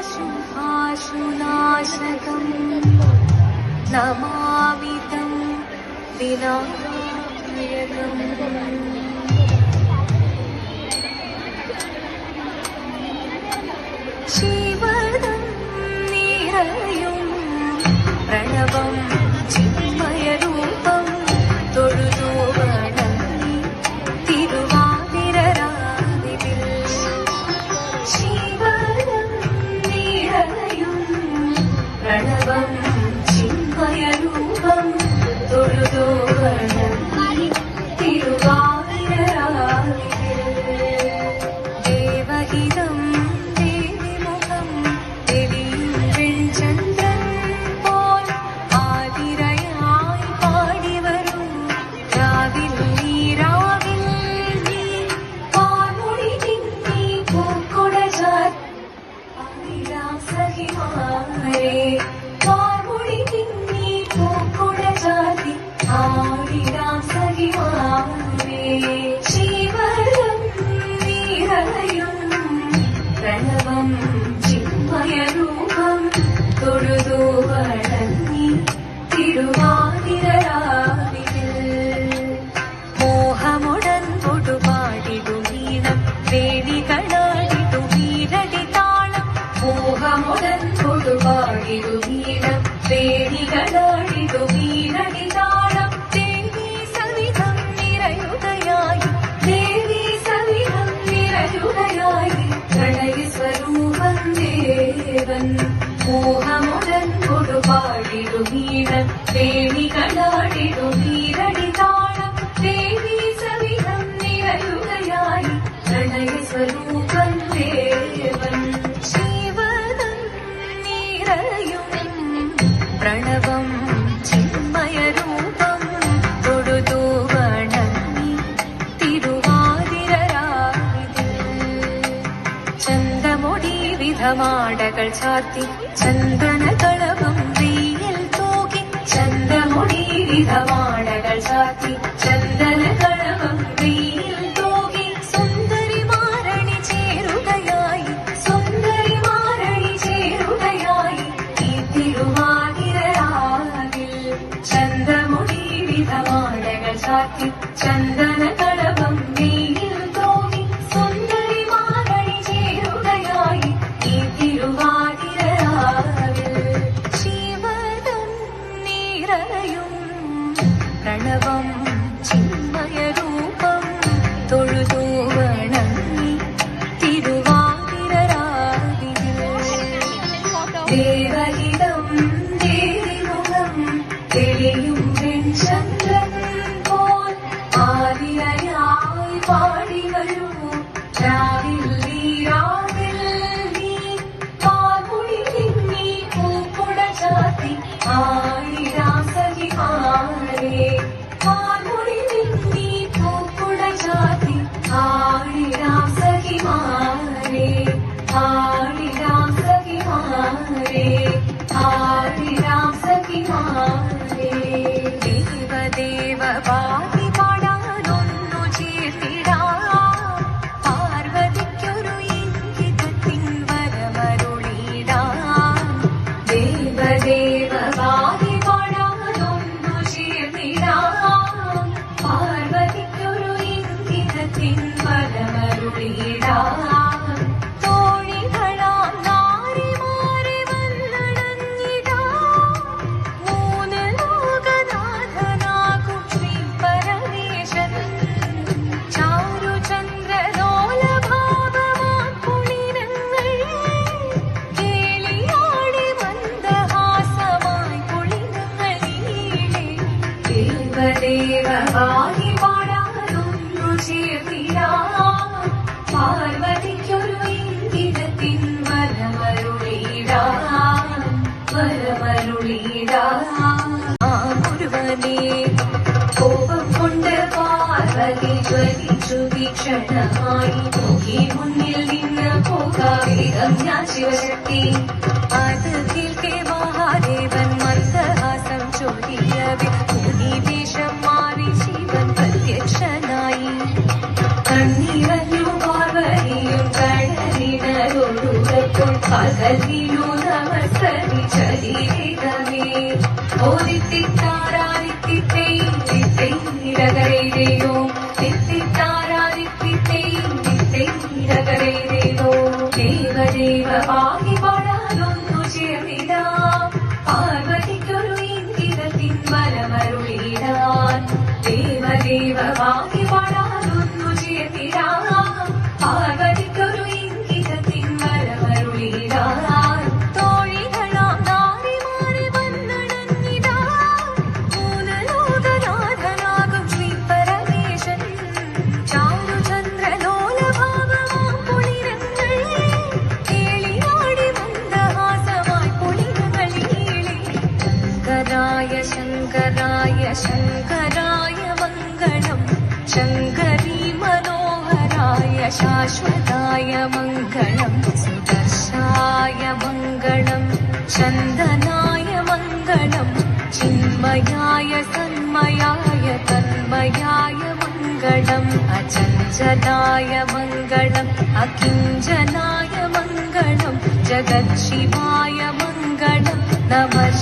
शुभाशुनाशकं नमामि तं विनायकम् शिवदं निरयुं प्रणवं चिन्मयरूपं തൊഴുതു വണങ്ങി തിരുവാതിരരാവിൽ ശിവദം നിറയും പ്രണവം ചിന്മയരൂപം തൊഴുതു വണങ്ങി തിരുവാതിരരാവിൽ ദേവഹിതം ദേവിമുഖം തെളിയും വെൺചന്ദ്രൻ പോൽ ആതിരയായി പാടി വരും രാവിൽ നീ പാൽമുടി തിങ്ങി പൂക്കുട സഖിമാരെ പാൽമുടി തിങ്ങി പൂക്കുട ചാത്തി ആടിടാം സഖിമാരെ ശിവദം നിറയും പ്രണവം ചിന്മയരൂപം തൊഴുതു വണങ്ങി തിരുവാതിരരാവിൽ മോഹമുടൻ തൊടുപാടിടുമീണം വേദികളാടിടുമീരടി താളം മോഹമുടൻ തൊടുപാടിടുമീണം വേദികളാടിടുമീരടി താളം ദേവി സവിധം നിറയുകയായി ദേവി സവിധം നിറയുകയായി പ്രണയ സ്വരൂപം ദേവൻ മോഹമുടൻ കൊടുപാടിടുമീണം വേണികളാടിടുമീരടി താളം ദേവി സവിധം നിറയുകയായി പ്രണയ സ്വരൂപം ദേവൻ ശിവദം നിറയും പ്രണവം ചിന്മയരൂപം തൊഴുതു വണങ്ങി തിരുവാതിരരാവിൽ ചന്തമൊടി വിധമാടകൾ ചാത്തി ചന്ദനകളവും വെയിൽ തൂകി ചന്തമൊടി വിധമാടകൾ ചാത്തി ചന്ദനകളവും വെയിൽ തൂകി സുന്ദരിമാരണി ചേരുകയായി സുന്ദരിമാരണി ചേരുകയായി ഈ തിരുവാതിരരാവിൽ ചന്തമൊടി വിധമാടകൾ ചാത്തി ചന്ദനകളവും വെയിൽ തൂകി സുന്ദരിമാരണി ചേരുകയായി ഈ തിരുവാതിരരാവിൽ ശിവദം നിറയും പ്രണവം ചിന്മയരൂപം തൊഴുതു വണങ്ങി തിരുവാതിരരാവിൽ ദേവഹിതം ദേവിമുഖം തെളിയും വെൺചന്ദ്രൻ പോൽ ആതിരയായി പാടി വരൂ രാവിൽ നീ പാൽമുടി തിങ്ങി പൂക്കുട ചാത്തി ആടിടാം സഖിമാരെ പാൽമുടി തിങ്ങി പൂക്കുട ചാത്തി ആടിടാം സഖിമാരെ ആടിടാം സഖിമാരെ ആടിടാം സഖിമാരെ ദേവദേവ പാടി പാടാനൊന്നു ചേർത്തിടാം പാർവതിക്കൊരു ഇംഗിതത്തിൻ വരമരുളിടാം ദേവദേവ പാടി പാടാനൊന്നു ചേർത്തിടാം പാർവതിക്കൊരു ഇംഗിതത്തിൻ വരമരുളിടാം തോഴികളാം നാരിമാരെ വന്നടഞ്ഞിടാം മൂന്ന് ലോകനാഥനാകും ശ്രീ പരമേശൻ ചാരുചന്ദ്രലോലഭാവമാം കുളിരങ്ങൾ കേളിയാടി മന്ദഹാസമായി കുളിരങ്ങൾ നീളെ ദേവദേവ പാടി പാടാനൊന്നു ചേർത്തിടാം പാർവതിക്കൊരു ഇംഗിതത്തിൻ വരമരുളിടാം മുരുവനെ കോപം കൊണ്ട് പാർവതി ജ്വലിച്ചു വീക്ഷണമായി നോക്കി മുന്നിൽ നിന്ന് പോകാവേഗം ഞാൻ ശിവശക്തി അത് കേൾക്കെ മഹാദേവൻ മന്ദഹാസം ചൊല്ലിയവേ വേഷം മാറി ശിവൻ പ്രത്യക്ഷനായി കണ്ണീരഞ്ഞു പാർവതിയും കടലിനൊഴുകപ്പോൾ പകലിനു നമസ്കരി ചരിതമേ ഓരിത്തിത്താരാരിത്തിത്തൈരകരേരയോ തിത്തിത്താരാരിത്തിത്തൈരകരേരയോ ദേവദേവ പാകി പാടാനൊന്നു ചേർന്നിടാം പാർവതിക്കൊരു ഇംഗിതത്തിൻ വരമരുളിടാൻ ദേവദേവ പാകി പാടാനൊന്നു ചേർന്നിടാം പാർവതിക്കൊരു ഇംഗിതത്തിൻ വരമരുളിടാൻ തോഴികളാം നാരിമാരെ വന്നണഞ്ഞിടാ മൂലലോകനാഥനാകും ശ്രീ പരമേശൻ ചാരുചന്ദ്രലോലഭാവമാം കുളിരങ്ങൾ കേളിയാടി മന്ദഹാസമായി കുളിരകളീളി ശങ്കരായ ശങ്കരായ മംഗളം ശങ്കരീ മനോഹരായ ശാശ്വതായ മംഗളം സുദർശായ മംഗളം ചന്ദനായ മംഗളം ചിന്മയായ സന്മയായ തന്മയായ മംഗളം അചഞ്ചലായ മംഗളം അകിഞ്ചനായ മംഗളം ജഗത് ശിവായ മംഗളം നമഃ